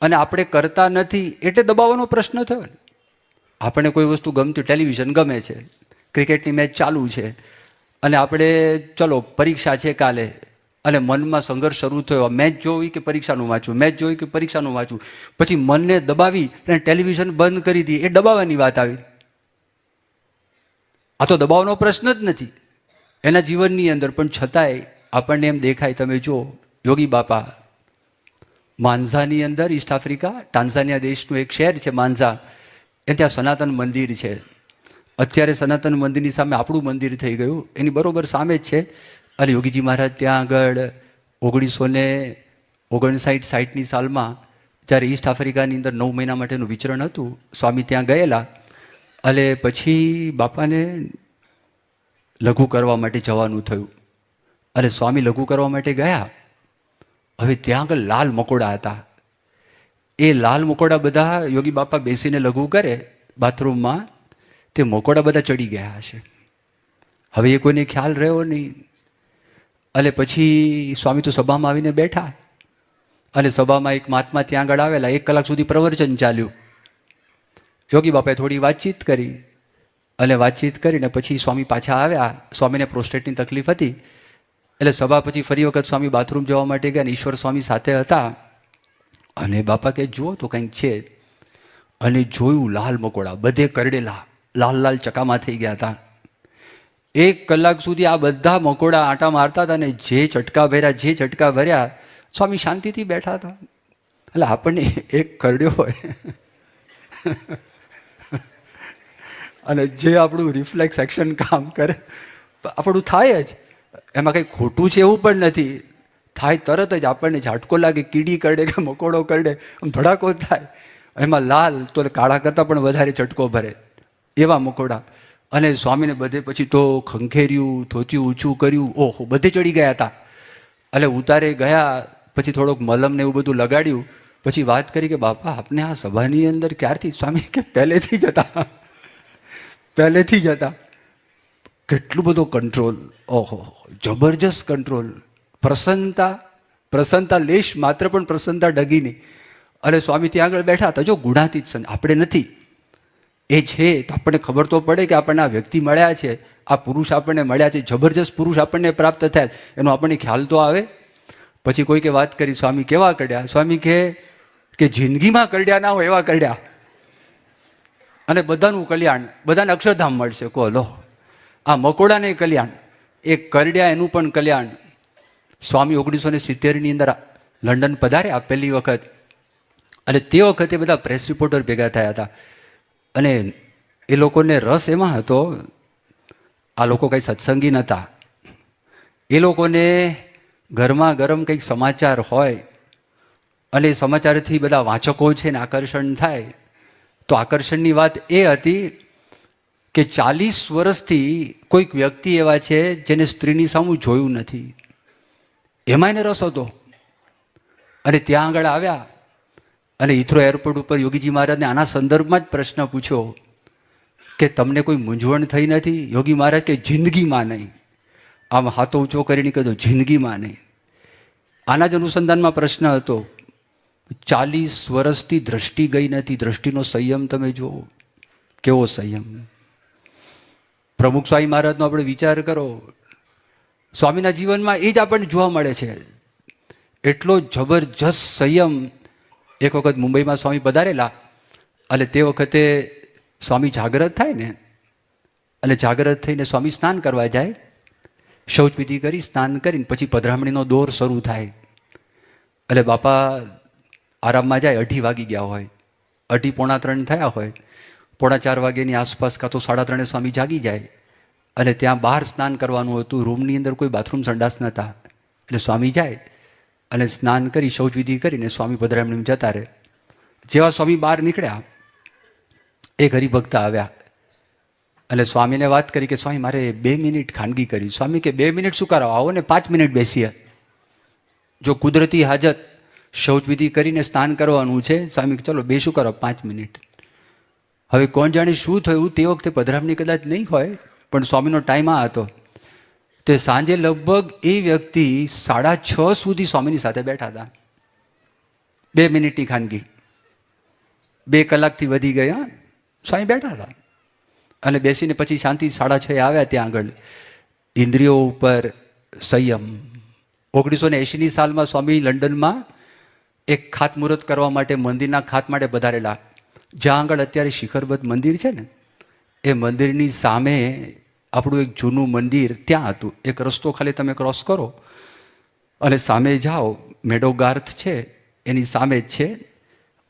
અને આપણે કરતા નથી એટલે દબાવવાનો પ્રશ્ન થયો ને. આપણને કોઈ વસ્તુ ગમતી, ટેલિવિઝન ગમે છે, ક્રિકેટની મેચ ચાલુ છે, અને આપણે ચલો પરીક્ષા છે કાલે, અને મનમાં સંઘર્ષ શરૂ થયો, મેચ જોવી કે પરીક્ષાનું વાંચવું, મેચ જોવી કે પરીક્ષાનું વાંચવું. પછી મનને દબાવી અને ટેલિવિઝન બંધ કરી દી, એ દબાવવાની વાત આવી. આ તો દબાવવાનો પ્રશ્ન જ નથી એના જીવનની અંદર. પણ છતાંય આપણને એમ દેખાય. તમે જુઓ યોગી બાપા માંઝાની અંદર, ઈસ્ટ આફ્રિકા ટાન્ઝાનિયા દેશનું એક શહેર છે માંઝા, એ ત્યાં સનાતન મંદિર છે. અત્યારે સનાતન મંદિરની સામે આપણું મંદિર થઈ ગયું, એની બરોબર સામે જ છે. અને યોગીજી મહારાજ ત્યાં આગળ 1959-60ની સાલમાં જ્યારે ઈસ્ટ આફ્રિકાની અંદર 9 મહિના માટેનું વિચરણ હતું, સ્વામી ત્યાં ગયેલા. અને પછી બાપાને લઘુ કરવા માટે જવાનું થયું, અને સ્વામી લઘુ કરવા માટે ગયા. હવે ત્યાં આગળ લાલ મકોડા હતા. એ લાલ મકોડા બધા યોગી બાપા બેસીને લઘુ કરે બાથરૂમમાં, તે મકોડા બધા ચડી ગયા હશે. હવે એ કોઈને ખ્યાલ રહ્યો નહીં. અને પછી સ્વામી તો સભામાં આવીને બેઠા, અને સભામાં એક મહાત્મા ત્યાં આગળ આવેલા. 1 કલાક સુધી પ્રવચન ચાલ્યું. યોગી બાપાએ થોડી વાતચીત કરી, અને વાતચીત કરીને પછી સ્વામી પાછા આવ્યા. સ્વામીને પ્રોસ્ટેટની તકલીફ હતી, એટલે સભા પછી ફરી વખત સ્વામી બાથરૂમ જવા માટે ગયા, અને ઈશ્વર સ્વામી સાથે હતા. અને બાપા કે જુઓ તો કંઈક છે. અને જોયું લાલ મકોડા બધે કરડેલા, લાલ લાલ ચકામાં થઈ ગયા હતા. 1 કલાક સુધી આ બધા મકોડા આંટા મારતા હતા, અને જે ચટકા ભર્યા સ્વામી શાંતિથી બેઠા હતા. એટલે આપણને એક કરડ્યો હોય અને જે આપણું રિફ્લેક્સ એક્શન કામ કરે આપણું થાય જ. એમાં કંઈ ખોટું છે એવું પણ નથી. થાય તરત જ આપણને ઝાટકો લાગે, કીડી કરડે કે મકોડો કરડે, આમ ધડાકો થાય. એમાં લાલ તો કાળા કરતાં પણ વધારે ચટકો ભરે એવા મકોડા. અને સ્વામીને બધે પછી તો ખંખેર્યું, ધોતિયું ઊંચું કર્યું, ઓહો બધે ચડી ગયા હતા. એટલે ઉતારે ગયા, પછી થોડોક મલમ ને એવું બધું લગાડ્યું, પછી વાત કરી કે બાપા આપને આ સભાની અંદર ક્યારથી? સ્વામી કે પહેલેથી જ હતા, પહેલેથી જ હતા. કેટલું બધો કંટ્રોલ, ઓહો જબરજસ્ત કંટ્રોલ. પ્રસન્નતા લેશ માત્ર પણ પ્રસન્નતા ડગી નહીં. અને સ્વામી ત્યાં આગળ બેઠા હતા. જો ગુણાતીત સંત આપણે નથી, એ છે તો આપણને ખબર તો પડે કે આપણને આ વ્યક્તિ મળ્યા છે, આ પુરુષ આપણને મળ્યા છે, જબરજસ્ત પુરુષ આપણને પ્રાપ્ત થાય, એનો આપણને ખ્યાલ તો આવે. પછી કોઈકે વાત કરી, સ્વામી કેવા કરડ્યા? સ્વામી કહે કે જિંદગીમાં કરડ્યા ના હોય એવા કરડ્યા, અને બધાનું કલ્યાણ, બધાને અક્ષરધામ મળશે. કહો લો, આ મકોડાને કલ્યાણ, એ કરડ્યા એનું પણ કલ્યાણ. સ્વામી 1970ની અંદર લંડન પધાર્યા પહેલી વખત, અને તે વખતે બધા પ્રેસ રિપોર્ટર ભેગા થયા હતા. અને એ લોકોને રસ એમાં હતો, આ લોકો કંઈ સત્સંગી નહોતા, એ લોકોને ગરમા ગરમ કંઈક સમાચાર હોય અને સમાચારથી બધા વાંચકો છે ને આકર્ષણ થાય. તો આકર્ષણની વાત એ હતી કે 40 વર્ષથી કોઈક વ્યક્તિ એવા છે જેને સ્ત્રીની સામું જોયું નથી, એમાં એને રસ હતો. અને ત્યાં આગળ આવ્યા અને હિથ્રો એરપોર્ટ ઉપર યોગીજી મહારાજને આના સંદર્ભમાં જ પ્રશ્ન પૂછ્યો કે તમને કોઈ મૂંઝવણ થઈ નથી? યોગી મહારાજ કે જિંદગીમાં નહીં. આમ હાથો ઊંચો કરીને કીધું જિંદગીમાં નહીં. આના જ અનુસંધાનમાં પ્રશ્ન હતો. 40 વર્ષથી દ્રષ્ટિ ગઈ નથી, દ્રષ્ટિનો સંયમ તમે જુઓ, કેવો સંયમ. પ્રમુખ સ્વામી મહારાજનો આપણે વિચાર કરો, સ્વામીના જીવનમાં એ જ આપણને જોવા મળે છે, એટલો જબરજસ્ત સંયમ. એક વખત મુંબઈમાં સ્વામી પધારેલા, અને તે વખતે સ્વામી જાગ્રત થાય ને, અને જાગ્રત થઈને સ્વામી સ્નાન કરવા જાય, શૌચવિધિ કરી સ્નાન કરીને પછી પધરામણીનો દોર શરૂ થાય. એટલે બાપા આરામમાં જાય, 2:30 વાગી ગયા હોય, 2:30 પોણા 3 થયા હોય, પોણા 4 વાગ્યાની આસપાસ કાં તો 3:30 સ્વામી જાગી જાય. અને ત્યાં બહાર સ્નાન કરવાનું હતું, રૂમની અંદર કોઈ બાથરૂમ સંડાસ નહોતા. એટલે સ્વામી જાય અને સ્નાન કરી શૌચવિધિ કરીને સ્વામી પધરામણીમાં જતા રહે. જેવા સ્વામી બહાર નીકળ્યા, એક હરિભક્ત આવ્યા અને સ્વામીને વાત કરી કે સ્વામી મારે 2 મિનિટ ખાનગી કરી. સ્વામી કે 2 મિનિટ શું કરાવો, આવો ને 5 મિનિટ બેસીએ. જો કુદરતી હાજત, શૌચવિધિ કરીને સ્નાન કરવાનું છે. સ્વામી કે ચલો બેસું કરો 5 મિનિટ. હવે કોણ જાણે શું થયું, તે વખતે પધરામણી કદાચ નહીં હોય, પણ સ્વામીનો ટાઈમ આ હતો. તે સાંજે લગભગ એ વ્યક્તિ 6:30 સુધી સ્વામીની સાથે બેઠા હતા. 2 મિનિટની ખાનગી, 2 કલાકથી વધી ગયા. સ્વામી બેઠા હતા અને બેસીને પછી શાંતિ 6:30 આવ્યા. ત્યાં આગળ ઇન્દ્રિયો ઉપર સંયમ. 1980ની સાલમાં સ્વામી લંડનમાં એક ખાતમુહૂર્ત કરવા માટે, મંદિરના ખાત માટે પધારેલા. જ્યાં આગળ અત્યારે શિખરબદ્ધ મંદિર છે ને, એ મંદિરની સામે આપણું એક જૂનું મંદિર ત્યાં હતું. એક રસ્તો ખાલી તમે ક્રોસ કરો અને સામે જાઓ, મેડો ગાર્થ છે એની સામે જ છે.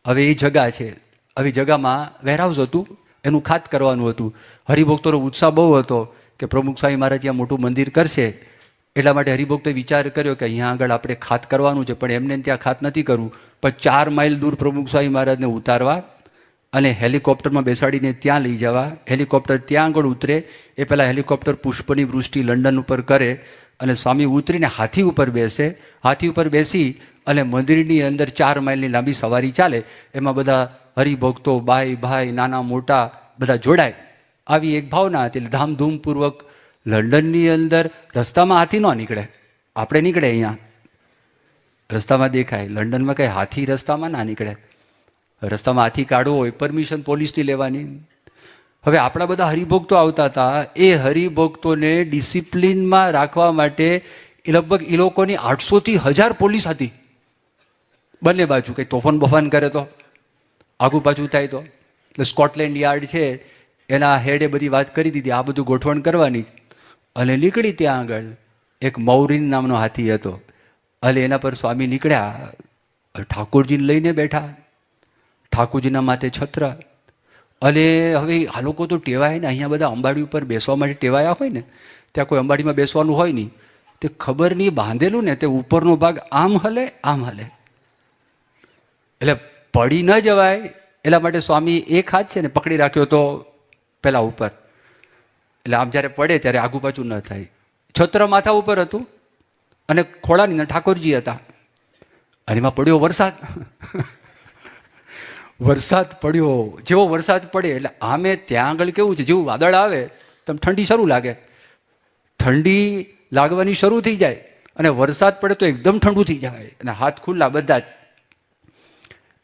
હવે એ જગા છે, હવે જગામાં વેરહાઉસ હતું, એનું ખાત કરવાનું હતું. હરિભક્તોનો ઉત્સાહ બહુ હતો કે પ્રમુખ સ્વામી મહારાજ ત્યાં મોટું મંદિર કરશે, એટલા માટે હરિભક્તોએ વિચાર કર્યો કે અહીંયા આગળ આપણે ખાત કરવાનું છે, પણ એમને ત્યાં ખાત નથી કરવું, પણ 4 માઇલ દૂર પ્રમુખ સ્વામી મહારાજને ઉતારવા અને હેલિકોપ્ટરમાં બેસાડીને ત્યાં લઈ જવા. હેલિકોપ્ટર ત્યાં આગળ ઉતરે એ પહેલાં હેલિકોપ્ટર પુષ્પની વૃષ્ટિ લંડન ઉપર કરે અને સ્વામી ઉતરીને હાથી ઉપર બેસે. હાથી ઉપર બેસી અને મંદિરની અંદર 4 માઇલની લાંબી સવારી ચાલે. એમાં બધા હરિભક્તો, બાઈ ભાઈ, નાના મોટા બધા જોડાય. આવી એક ભાવના હતી. એટલે ધામધૂમપૂર્વક લંડનની અંદર રસ્તામાં હાથી ન નીકળે, આપણે નીકળે અહીંયા રસ્તામાં દેખાય. લંડનમાં કંઈ હાથી રસ્તામાં ના નીકળે. રસ્તામાં હાથી કાઢવો હોય પરમિશન પોલીસની લેવાની. હવે આપણા બધા હરિભક્તો આવતા હતા, એ હરિભક્તોને ડિસિપ્લિનમાં રાખવા માટે એ લગભગ એ લોકોની 800થી 1000 પોલીસ હતી બંને બાજુ. કંઈ તોફાન બફાન કરે તો, આગુ પાછું થાય તો. એટલે સ્કોટલેન્ડ યાર્ડ છે એના હેડે બધી વાત કરી દીધી, આ બધું ગોઠવણ કરવાની. અને નીકળી ત્યાં આગળ એક મૌરીન નામનો હાથી હતો. એટલે એના પર સ્વામી નીકળ્યા, ઠાકોરજીને લઈને બેઠા, ઠાકોરજીના માથે છત્ર. અને હવે આ લોકો તો ટેવાય ને, અહીંયા બધા અંબાડી ઉપર બેસવા માટે ટેવાયા હોય ને, ત્યાં કોઈ અંબાડીમાં બેસવાનું હોય નહીં, તે ખબર નહીં બાંધેલું ને, તે ઉપરનો ભાગ આમ હલે આમ હલે, એટલે પડી ન જવાય એટલા માટે સ્વામી એક હાથ છે ને પકડી રાખ્યો તો પેલા ઉપર, એટલે આમ જ્યારે પડે ત્યારે આગુ પાછું ન થાય. છત્ર માથા ઉપર હતું અને ખોળાની ઠાકોરજી હતા, અને એમાં પડ્યો વરસાદ. વરસાદ પડ્યો, જેવો વરસાદ પડે એટલે આમે ત્યાં આગળ કેવું છે, જેવું વાદળ આવે તમે ઠંડી શરૂ લાગે, ઠંડી લાગવાની શરૂ થઈ જાય, અને વરસાદ પડે તો એકદમ ઠંડુ થઈ જાય, અને હાથ ખુલ્લા બધા જ.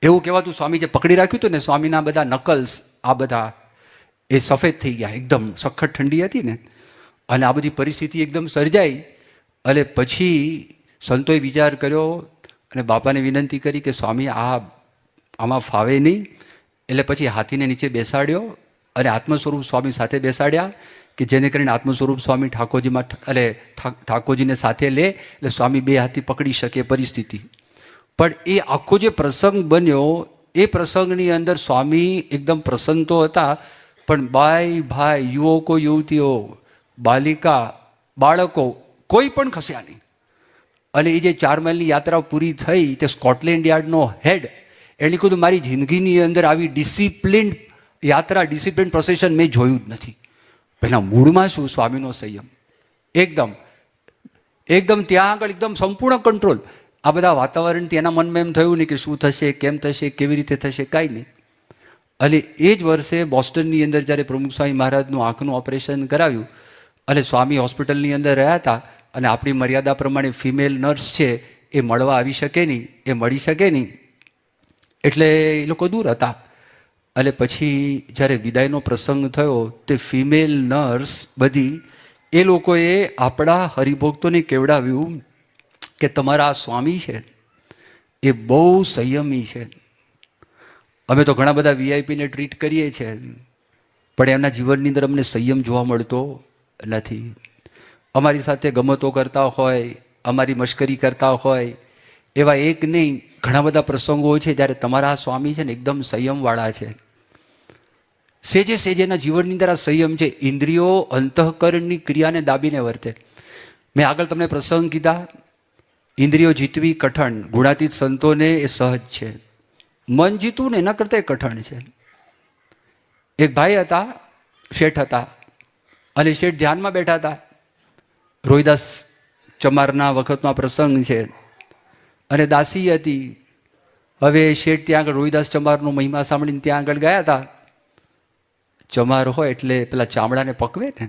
એવું કહેવાતું સ્વામી જે પકડી રાખ્યું હતું ને, સ્વામીના બધા નકલ્સ આ બધા એ સફેદ થઈ ગયા, એકદમ સખત ઠંડી હતી ને, અને આ બધી પરિસ્થિતિ એકદમ સર્જાઈ. અને પછી સંતોએ વિચાર કર્યો અને બાપાને વિનંતી કરી કે સ્વામી આમાં ફાવે નહીં. એટલે પછી હાથીને નીચે બેસાડ્યો અને આત્મ સ્વરૂપ સ્વામી સાથે બેસાડ્યા, કે જેને કરીને આત્મ સ્વરૂપ સ્વામી ઠાકોરજીમાં એટલે ઠાકોરજીને સાથે લે, એટલે સ્વામી બે હાથથી પકડી શકે પરિસ્થિતિ. પણ એ આખો જે પ્રસંગ બન્યો, એ પ્રસંગની અંદર સ્વામી એકદમ પ્રસન્ન તો હતા, પણ બાઈ ભાઈ, યુવકો યુવતીઓ, બાલિકા, બાળકો કોઈ પણ ખસ્યા નહીં. અને એ જે 4 માઇલની યાત્રા પૂરી થઈ, તે સ્કોટલેન્ડ યાર્ડનો હેડ એણે કીધું મારી જિંદગીની અંદર આવી ડિસિપ્લિન યાત્રા, ડિસિપ્લિન પ્રોસેશન મેં જોયું જ નથી. પહેલાં મૂળમાં શું સ્વામીનો સંયમ, એકદમ એકદમ ત્યાં આગળ એકદમ સંપૂર્ણ કંટ્રોલ. આ બધા વાતાવરણથી એના મનમાં એમ થયું નહીં કે શું થશે, કેમ થશે, કેવી રીતે થશે, કાંઈ નહીં. અને એ જ વર્ષે બોસ્ટનની અંદર જ્યારે પ્રમુખ સ્વામી મહારાજનું આંખનું ઓપરેશન કરાવ્યું, અને સ્વામી હોસ્પિટલની અંદર રહ્યા હતા, અને આપણી મર્યાદા પ્રમાણે ફિમેલ નર્સ છે એ મળવા આવી શકે નહીં, એ મળી શકે નહીં, એટલે એ લોકો દૂર હતા. અને પછી જ્યારે વિદાયનો પ્રસંગ થયો, તે ફિમેલ નર્સ બધી એ લોકોએ આપણા હરિભક્તોને કેવડાવ્યું કે તમારા આ સ્વામી છે એ બહુ સંયમી છે. અમે તો ઘણા બધા વીઆઈપીને ટ્રીટ કરીએ છીએ, પણ એમના જીવનની અંદર અમને સંયમ જોવા મળતો નથી. અમારી સાથે ગમતો કરતા હોય, અમારી મશ્કરી કરતા હોય, એવા એક નહીં ઘણા બધા પ્રસંગો છે જ્યારે તમારા સ્વામી છે ને એકદમ સંયમવાળા છે. સેજે સેજેના જીવનની અંદર આ સંયમ છે. ઇન્દ્રિયો અંતઃકરણની ક્રિયાને દાબીને વર્તે. મેં આગળ તમને પ્રસંગ કીધા, ઇન્દ્રિયો જીતવી કઠણ, ગુણાતીત સંતોને એ સહજ છે. મન જીતવું ને એના કરતાં કઠણ છે. એક ભાઈ હતા, શેઠ હતા, અને શેઠ ધ્યાનમાં બેઠા હતા. રોહિદાસ ચમારના વખતમાં પ્રસંગ છે, અને દાસી હતી. હવે શેઠ ત્યાં આગળ રોહિદાસ ચમારનો મહિમા સાંભળીને ત્યાં આગળ ગયા હતા. ચમાર હોય એટલે પેલા ચામડાને પકવે ને,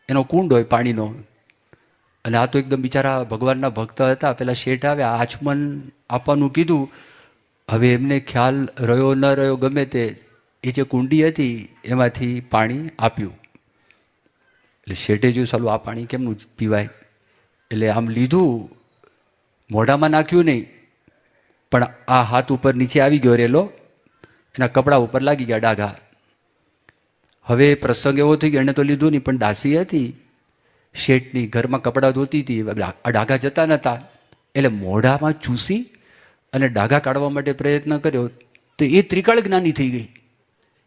એનો કુંડ હોય પાણીનો, અને આ તો એકદમ બિચારા ભગવાનના ભક્ત હતા. પેલા શેઠ આવ્યા, આચમન આપવાનું કીધું. હવે એમને ખ્યાલ રહ્યો ન રહ્યો ગમે તે, એ જે કુંડી હતી એમાંથી પાણી આપ્યું. એટલે શેઠે જોયું સાલું આ પાણી કેમનું પીવાય, એટલે આમ લીધું, મોઢામાં નાખ્યું નહીં, પણ આ હાથ ઉપર નીચે આવી ગયો રેલો, એના કપડા ઉપર લાગી ગયા ડાઘા. હવે પ્રસંગ એવો થઈ ગયો, એણે તો લીધું નહીં, પણ દાસી હતી શેઠની, ઘરમાં કપડાં ધોતી હતી, આ ડાઘા જતા નહોતા, એટલે મોઢામાં ચૂસી અને ડાઘા કાઢવા માટે પ્રયત્ન કર્યો, તો એ ત્રિકાળ જ્ઞાની થઈ ગઈ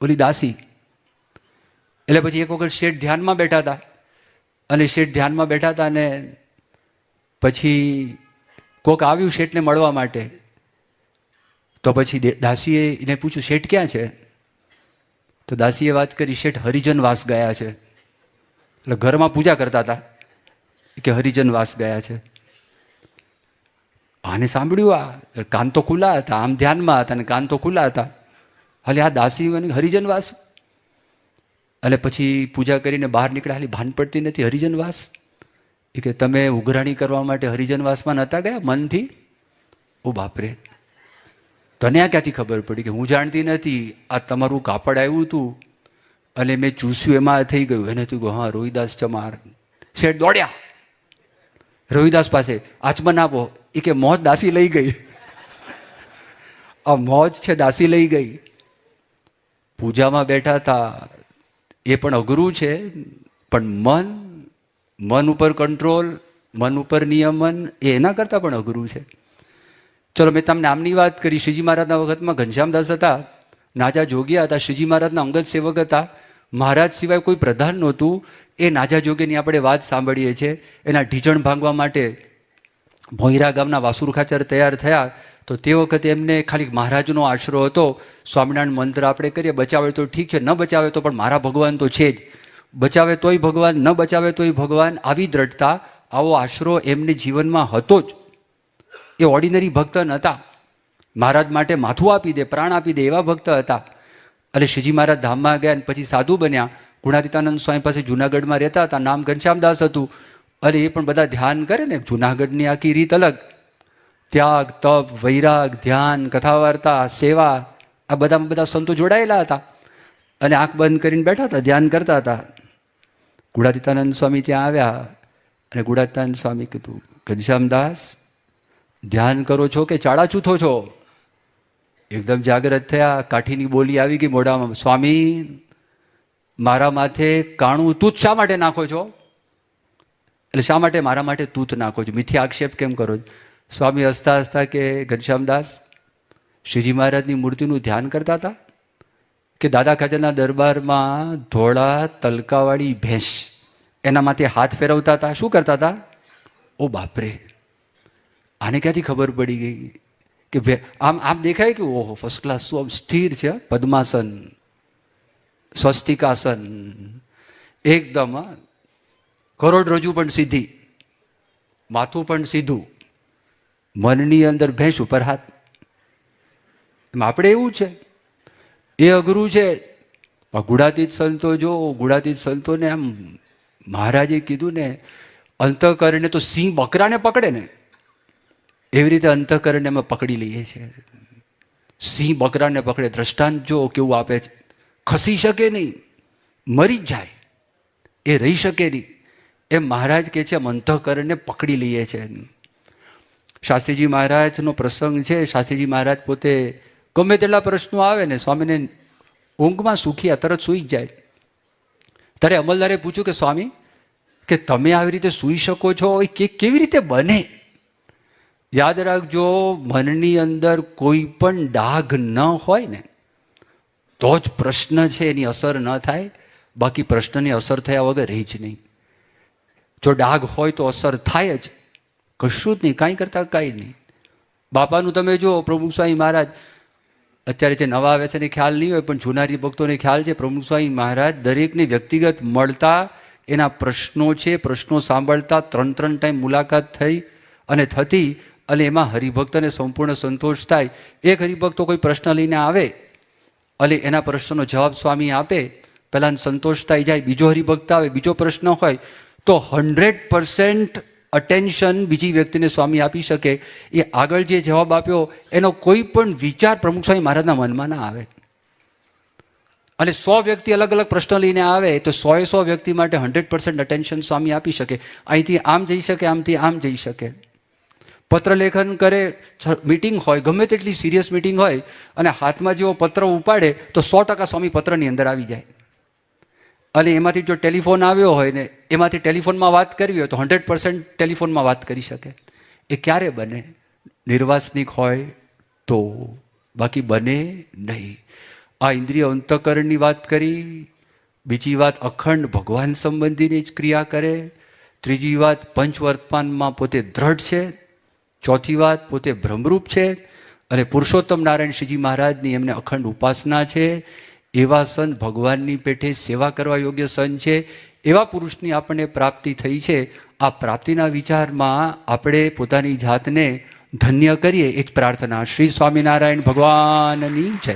ઓલી દાસી. એટલે પછી એક વખત શેઠ ધ્યાનમાં બેઠા હતા, અને શેઠ ધ્યાનમાં બેઠા હતા, અને પછી કોક આવ્યું શેઠને મળવા માટે. તો પછી દાસીએ એને પૂછ્યું શેઠ ક્યાં છે? તો દાસીએ વાત કરી, શેઠ હરિજન વાસ ગયા છે. એટલે ઘરમાં પૂજા કરતા હતા કે હરિજન વાસ ગયા છે. આને સાંભળ્યું, આ કાન તો ખુલ્લા હતા, આમ ધ્યાનમાં હતા અને કાન તો ખુલ્લા હતા. હાલે આ દાસી હરિજન વાસ. એટલે પછી પૂજા કરીને બહાર નીકળ્યા, હાલી ભાન પડતી નથી હરિજન વાસ. એ કે તમે ઉઘરાણી કરવા માટે હરિજન વાસમાં નહોતા ગયા મનથી? ઓ બાપરે, તને આ ક્યાંથી ખબર પડી? કે હું જાણતી નથી, આ તમારું કાપડ આવ્યું હતું અને મેં ચૂસ્યું એમાં થઈ ગયું. એને થયું હા રોહિદાસ ચમાર. શેઠ દોડ્યા રોહિદાસ પાસે, આચમન આપો. એ કે મોજ દાસી લઈ ગઈ. આ મોજ છે દાસી લઈ ગઈ. પૂજામાં બેઠા હતા, એ પણ અઘરું છે, પણ મન ઉપર કંટ્રોલ, મન ઉપર નિયમન એ એના કરતાં પણ અઘરું છે. ચલો, મેં તમને આમની વાત કરી. શ્રીજી મહારાજના વખતમાં ઘનશ્યામદાસ હતા, નાજા જોગિયા હતા, શ્રીજી મહારાજના અંગત સેવક હતા. મહારાજ સિવાય કોઈ પ્રધાન નહોતું. એ નાજા જોગીની આપણે વાત સાંભળીએ છીએ. એના ઢીચણ ભાંગવા માટે ભોંયરા ગામના વાસુર ખાચર તૈયાર થયા, તો તે વખતે એમને ખાલી મહારાજનો આશરો હતો. સ્વામિનારાયણ મંત્ર આપણે કરીએ, બચાવે તો ઠીક છે, ન બચાવે તો પણ મારા ભગવાન તો છે જ. બચાવે તોય ભગવાન, ન બચાવે તોય ભગવાન, આવી દ્રઢતા, આવો આશરો એમને જીવનમાં હતો જ. એ ઓર્ડિનરી ભક્ત નહોતા. મહારાજ માટે માથું આપી દે, પ્રાણ આપી દે એવા ભક્ત હતા. અને શ્રીજી મહારાજ ધામમાં ગયા અને પછી સાધુ બન્યા. ગુણાતીતાનંદ સ્વામી પાસે જુનાગઢમાં રહેતા હતા, નામ ઘનશ્યામદાસ હતું. અને એ પણ બધા ધ્યાન કરે ને, જુનાગઢની આખી રીત અલગ. ત્યાગ, તપ, વૈરાગ, ધ્યાન, કથા વાર્તા, સેવા, આ બધા સંતો જોડાયેલા હતા. અને આંખ બંધ કરીને બેઠા હતા, ધ્યાન કરતા હતા. ગુણાતીતાનંદ સ્વામી ત્યાં આવ્યા અને ગુણાતીતાનંદ સ્વામી કીધું, ઘનશ્યામદાસ, ધ્યાન કરો છો કે ચાળા ચૂથો છો? એકદમ જાગ્રત થયા, કાઠીની બોલી આવી ગઈ મોઢામાં. સ્વામી, મારા માથે કાણું તૂત શા માટે નાખો છો? એટલે શા માટે મારા માટે તૂત નાખો છો? મિથ્યા આક્ષેપ કેમ કરો છો? સ્વામી હસતા હસતા કે ઘનશ્યામદાસ, શ્રીજી મહારાજની મૂર્તિનું ધ્યાન કરતા હતા કે દાદા ખાચરના દરબારમાં ધોળા તલકાવાળી ભેંસ, એના માથે હાથ ફેરવતા હતા? શું કરતા હતા? ઓ બાપરે, આને ક્યાંથી ખબર પડી ગઈ કે આમ દેખાય કે ઓહો ફર્સ્ટ ક્લાસ, શું આમ સ્થિર છે, પદ્માસન, સ્વસ્તિકાસન, એકદમ કરોડરજ્જુ પણ સીધી, માથું પણ સીધું, મનની અંદર ભેંસ ઉપર હાથ. આપણે એવું છે, એ અઘરું છે. ગુણાતીત સંતો જો, ગુણાતીત સંતોને આમ મહારાજે કીધું ને, અંતઃકરણે તો સિંહ બકરાને પકડે ને એવી રીતે અંતઃકરણને અમે પકડી લઈએ છીએ. સિંહ બકરાને પકડે. દ્રષ્ટાંત જો કેવું આપે છે, ખસી શકે નહીં, મરી જ જાય, એ રહી શકે નહીં. એમ મહારાજ કહે છે, એમ અંતઃકરણને પકડી લઈએ છે. શાસ્ત્રીજી મહારાજનો પ્રસંગ છે. શાસ્ત્રીજી મહારાજ પોતે ગમે તેટલા પ્રશ્નો આવે ને, સ્વામીને ઊંઘમાં સુખી તરત સૂઈ જ જાય. ત્યારે અમલદારે પૂછ્યું કે સ્વામી, કે તમે આવી રીતે સૂઈ શકો છો, કે કેવી રીતે બને? યાદ રાખજો, મનની અંદર કોઈ પણ ડાઘ ન હોય ને તો જ પ્રશ્ન છે એની અસર ન થાય. બાકી પ્રશ્નની અસર થયા વગર રહી જ નહીં. જો ડાઘ હોય તો અસર થાય જ, કશું જ નહીં, કાંઈ કરતાં કાંઈ નહીં. બાપાનું તમે જો, પ્રમુખ સ્વામી મહારાજ, અત્યારે જે નવા આવે છે એને ખ્યાલ નહીં હોય, પણ જૂનારી ભક્તોને ખ્યાલ છે. પ્રમુખ સ્વામી મહારાજ દરેકને વ્યક્તિગત મળતા, એના પ્રશ્નો છે, પ્રશ્નો સાંભળતા, 3 ટાઈમ મુલાકાત થઈ અને થતી, અને એમાં હરિભક્તને સંપૂર્ણ સંતોષ થાય. એક હરિભક્તો કોઈ પ્રશ્ન લઈને આવે અને એના પ્રશ્નનો જવાબ સ્વામી આપે, પહેલાં સંતોષ થઈ જાય. બીજો હરિભક્ત આવે, બીજો પ્રશ્ન હોય તો 100% અટેન્શન બીજી વ્યક્તિને સ્વામી આપી શકે. એ આગળ જે જવાબ આપ્યો એનો કોઈ પણ વિચાર પ્રમુખ સ્વામી મહારાજના મનમાં ના આવે. અને 100 વ્યક્તિ અલગ અલગ પ્રશ્ન લઈને આવે તો 100 વ્યક્તિ માટે 100% અટેન્શન સ્વામી આપી શકે. અહીંથી આમ જઈ શકે, આમથી આમ જઈ શકે. પત્ર લેખન કરે, મીટિંગ હોય, ગમે તેટલી સિરિયસ મીટિંગ હોય, અને હાથમાં જેવો પત્ર ઉપાડે તો 100% સ્વામી પત્રની અંદર આવી જાય. અને એમાંથી જો ટેલિફોન આવ્યો હોય ને એમાંથી ટેલિફોનમાં વાત કરવી હોય તો 100% ટેલિફોનમાં વાત કરી શકે. એ ક્યારે બને? નિર્વાસનિક હોય તો, બાકી બને નહીં. આ ઇન્દ્રિય અંતઃકરણની વાત કરી. બીજી વાત અખંડ ભગવાન સંબંધીની જ ક્રિયા કરે. ત્રીજી વાત પંચવર્તમાનમાં પોતે દ્રઢ છે. ચોથી વાત પોતે બ્રહ્મરૂપ છે. અને પુરુષોત્તમ નારાયણ શ્રીજી મહારાજની એમને અખંડ ઉપાસના છે. એવા સંત, ભગવાનની પેઠે સેવા કરવા યોગ્ય સંત છે. એવા પુરુષની આપણને પ્રાપ્તિ થઈ છે. આ પ્રાપ્તિના વિચારમાં આપણે પોતાની જાતને ધન્ય કરીએ, એ જ પ્રાર્થના. શ્રી સ્વામિનારાયણ ભગવાનની જય.